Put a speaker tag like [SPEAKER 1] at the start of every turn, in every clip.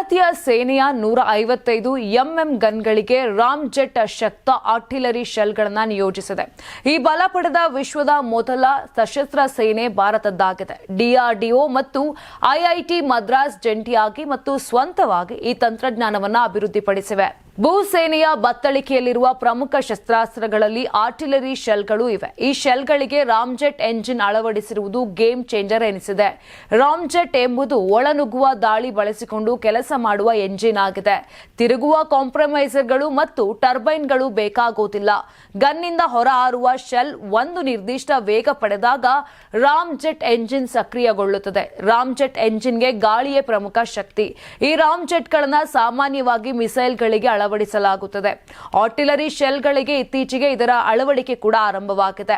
[SPEAKER 1] ಭಾರತೀಯ ಸೇನೆಯ 155 MM ಗನ್ಗಳಿಗೆ ರಾಮ್ಜೆಟ್ ಶಕ್ತ artillery ಶೆಲ್ಗಳನ್ನು ನಿಯೋಜಿಸಿದೆ. ಈ ಬಲ ಪಡೆದ ವಿಶ್ವದ ಮೊದಲ ಸಶಸ್ತ್ರ ಸೇನೆ ಭಾರತದ್ದಾಗಿದೆ. ಡಿಆರ್ಡಿಒ ಮತ್ತು ಐಐಟಿ ಮದ್ರಾಸ್ ಜಂಟಿಯಾಗಿ ಮತ್ತು ಸ್ವಂತವಾಗಿ ಈ ತಂತ್ರಜ್ಞಾನವನ್ನು ಅಭಿವೃದ್ಧಿಪಡಿಸಿವೆ. ಭೂಸೇನೆಯ ಬತ್ತಳಿಕೆಯಲ್ಲಿರುವ ಪ್ರಮುಖ ಶಸ್ತ್ರಾಸ್ತ್ರಗಳಲ್ಲಿ ಆರ್ಟಿಲರಿ ಶೆಲ್ಗಳು ಇವೆ. ಈ ಶೆಲ್ಗಳಿಗೆ ರಾಮ್ಜೆಟ್ ಎಂಜಿನ್ ಅಳವಡಿಸಿರುವುದು ಗೇಮ್ ಚೇಂಜರ್ ಎನಿಸಿದೆ. ರಾಮ್ಜೆಟ್ ಎಂಬುದು ಒಳನುಗ್ಗುವ ದಾಳಿ ಬಳಸಿಕೊಂಡು ಕೆಲಸ ಮಾಡುವ ಎಂಜಿನ್ ಆಗಿದೆ. ತಿರುಗುವ ಕಾಂಪ್ರಮೈಸರ್ಗಳು ಮತ್ತು ಟರ್ಬೈನ್ಗಳು ಬೇಕಾಗುವುದಿಲ್ಲ. ಗನ್ನಿಂದ ಹೊರಹಾರುವ ಶೆಲ್ ಒಂದು ನಿರ್ದಿಷ್ಟ ವೇಗ ಪಡೆದಾಗ ರಾಮ್ಜೆಟ್ ಎಂಜಿನ್ ಸಕ್ರಿಯಗೊಳ್ಳುತ್ತದೆ. ರಾಮ್ಜೆಟ್ ಎಂಜಿನ್ಗೆ ಗಾಳಿಯೇ ಪ್ರಮುಖ ಶಕ್ತಿ. ಈ ರಾಮ್ಜೆಟ್ಗಳನ್ನು ಸಾಮಾನ್ಯವಾಗಿ ಮಿಸೈಲ್ಗಳಿಗೆ ಅಳವಡಿಸಲಾಗುತ್ತದೆ. ಆರ್ಟಿಲರಿ ಶೆಲ್ಗಳಿಗೆ ಇತ್ತೀಚೆಗೆ ಇದರ ಅಳವಡಿಕೆ ಕೂಡ ಆರಂಭವಾಗಿದೆ.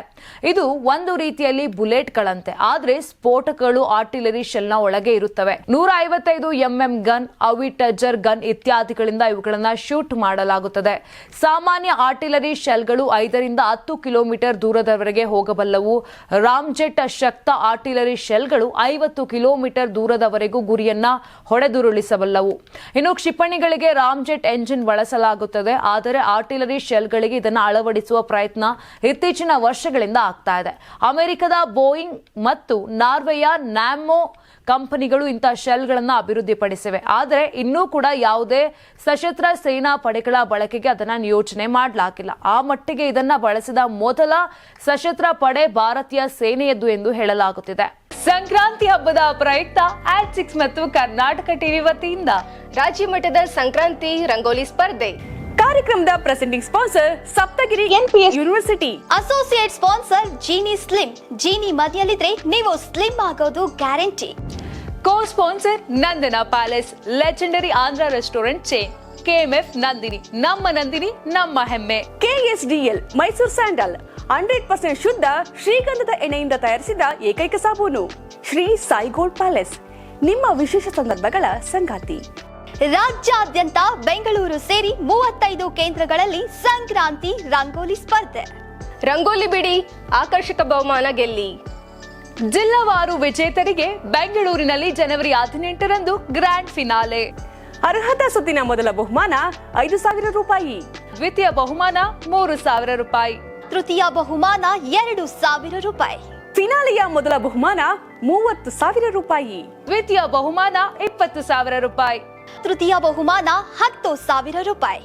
[SPEAKER 1] ಇದು ಒಂದು ರೀತಿಯಲ್ಲಿ ಬುಲೆಟ್ಗಳಂತೆ, ಆದರೆ ಸ್ಫೋಟಕಗಳು ಆರ್ಟಿಲರಿ ಶೆಲ್ನ ಒಳಗೆ ಇರುತ್ತವೆ. 155 ಎಂಎಂ ಗನ್, ಅವಿಟಜರ್ ಗನ್ ಇತ್ಯಾದಿಗಳಿಂದ ಇವುಗಳನ್ನು ಶೂಟ್ ಮಾಡಲಾಗುತ್ತದೆ. ಸಾಮಾನ್ಯ ಆರ್ಟಿಲರಿ ಶೆಲ್ಗಳು 5 ರಿಂದ 10 ಕಿಲೋಮೀಟರ್ ದೂರದವರೆಗೆ ಹೋಗಬಲ್ಲವು. ರಾಮ್ಜೆಟ್ ಶಕ್ತ ಆರ್ಟಿಲರಿ ಶೆಲ್ಗಳು 50 ಕಿಲೋಮೀಟರ್ ದೂರದವರೆಗೂ ಗುರಿಯನ್ನ ಹೊಡೆದುರುಳಿಸಬಲ್ಲವು. ಇನ್ನು ಕ್ಷಿಪಣಿಗಳಿಗೆ ರಾಮ್ಜೆಟ್ ಎಂಜಿನ್ ಬಳಸಲಾಗುತ್ತದೆ, ಆದರೆ ಆರ್ಟಿಲರಿ ಶೆಲ್ಗಳಿಗೆ ಇದನ್ನು ಅಳವಡಿಸುವ ಪ್ರಯತ್ನ ಇತ್ತೀಚಿನ ವರ್ಷಗಳಿಂದ ಆಗ್ತಾ ಇದೆ. ಅಮೆರಿಕದ ಬೋಯಿಂಗ್ ಮತ್ತು ನಾರ್ವೆಯ ನ್ಯಾಮೋ ಕಂಪನಿಗಳು ಇಂತಹ ಶೆಲ್ಗಳನ್ನು ಅಭಿವೃದ್ಧಿಪಡಿಸಿವೆ. ಆದರೆ ಇನ್ನೂ ಕೂಡ ಯಾವುದೇ ಸಶಸ್ತ್ರ ಸೇನಾ ಪಡೆಗಳ ಬಳಕೆಗೆ ಅದನ್ನು ನಿಯೋಜನೆ ಮಾಡಲಾಗಿಲ್ಲ. ಆ ಮಟ್ಟಿಗೆ ಇದನ್ನ ಬಳಸಿದ ಮೊದಲ ಸಶಸ್ತ್ರ ಪಡೆ ಭಾರತೀಯ ಸೇನೆಯದ್ದು ಎಂದು ಹೇಳಲಾಗುತ್ತಿದೆ. ಸಂಕ್ರಾಂತಿ ಹಬ್ಬದ ಪ್ರಯುಕ್ತ ಆಟ್6 ಮತ್ತು ಕರ್ನಾಟಕ ಟಿವಿ ವತಿಯಿಂದ
[SPEAKER 2] ರಾಜ್ಯ ಮಟ್ಟದ ಸಂಕ್ರಾಂತಿ ರಂಗೋಲಿ ಸ್ಪರ್ಧೆ.
[SPEAKER 3] ಕಾರ್ಯಕ್ರಮದ presenting sponsor Saptagiri NPS university.
[SPEAKER 2] Associate sponsor Jeeni slim. Jeeni ಮನೆಯಲ್ಲಿದ್ರೆ ನೀವು ಸ್ಲಿಮ್ ಆಗೋದು guarantee.
[SPEAKER 1] Co sponsor Nandana palace, legendary Andhra restaurant chain. KMF Nandini, ನಮ್ಮ ನಂದಿನಿ ನಮ್ಮ ಹೆಮ್ಮೆ.
[SPEAKER 3] ಕೆಎಸ್ಡಿಎಲ್ ಮೈಸೂರು ಸ್ಯಾಂಡಲ್ 100% ಶುದ್ಧ ಶ್ರೀಗಂಧದ ಎಣ್ಣೆಯಿಂದ ತಯಾರಿಸಿದ ಏಕೈಕ ಸಾಬೂನು. ಶ್ರೀ ಸಾಯಿ ಗೋಲ್ಡ್ ಪ್ಯಾಲೇಸ್, ನಿಮ್ಮ ವಿಶೇಷ ಸಂದರ್ಭಗಳ ಸಂಗಾತಿ.
[SPEAKER 2] ರಾಜ್ಯಾದ್ಯಂತ ಬೆಂಗಳೂರು ಸೇರಿ 35 ಕೇಂದ್ರಗಳಲ್ಲಿ ಸಂಕ್ರಾಂತಿ ರಂಗೋಲಿ ಸ್ಪರ್ಧೆ. ರಂಗೋಲಿ ಬಿಡಿ, ಆಕರ್ಷಕ ಬಹುಮಾನ ಗೆಲ್ಲಿ.
[SPEAKER 1] ಜಿಲ್ಲಾವಾರು ವಿಜೇತರಿಗೆ ಬೆಂಗಳೂರಿನಲ್ಲಿ ಜನವರಿ 18ರಂದು ಗ್ರ್ಯಾಂಡ್ ಫಿನಾಲೆ.
[SPEAKER 3] ಅರ್ಹತಾ ಸುತ್ತಿನ ಮೊದಲ ಬಹುಮಾನ 5,000 ರೂಪಾಯಿ.
[SPEAKER 1] ದ್ವಿತೀಯ ಬಹುಮಾನ 3,000 ರೂಪಾಯಿ.
[SPEAKER 2] ತೃತೀಯ ಬಹುಮಾನ 2,000 ರೂಪಾಯಿ.
[SPEAKER 3] ಫಿನಾಲೆಯ ಮೊದಲ ಬಹುಮಾನ 30,000 ರೂಪಾಯಿ.
[SPEAKER 1] ದ್ವಿತೀಯ ಬಹುಮಾನ 20,000 ರೂಪಾಯಿ.
[SPEAKER 2] ತೃತೀಯ ಬಹುಮಾನ 10,000 ರೂಪಾಯಿ.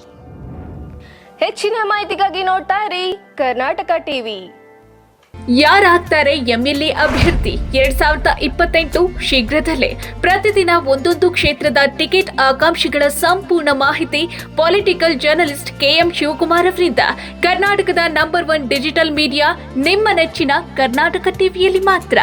[SPEAKER 2] ಹೆಚ್ಚಿನ ಮಾಹಿತಿಗಾಗಿ ನೋಡ್ತಾ ಇರಿ ಕರ್ನಾಟಕ ಟಿವಿ.
[SPEAKER 4] ಯಾರಾಗ್ತಾರೆ ಎಂಎಲ್ಎ ಅಭ್ಯರ್ಥಿ 2028 ಶೀಘ್ರದಲ್ಲೇ. ಪ್ರತಿದಿನ ಒಂದೊಂದು ಕ್ಷೇತ್ರದ ಟಿಕೆಟ್ ಆಕಾಂಕ್ಷಿಗಳ ಸಂಪೂರ್ಣ ಮಾಹಿತಿ ಪೊಲಿಟಿಕಲ್ ಜರ್ನಲಿಸ್ಟ್ ಕೆಎಂ ಶಿವಕುಮಾರ್ ಅವರಿಂದ. ಕರ್ನಾಟಕದ ನಂಬರ್ 1 ಡಿಜಿಟಲ್ ಮೀಡಿಯಾ ನಿಮ್ಮ ನೆಚ್ಚಿನ ಕರ್ನಾಟಕ ಟಿವಿಯಲ್ಲಿ ಮಾತ್ರ.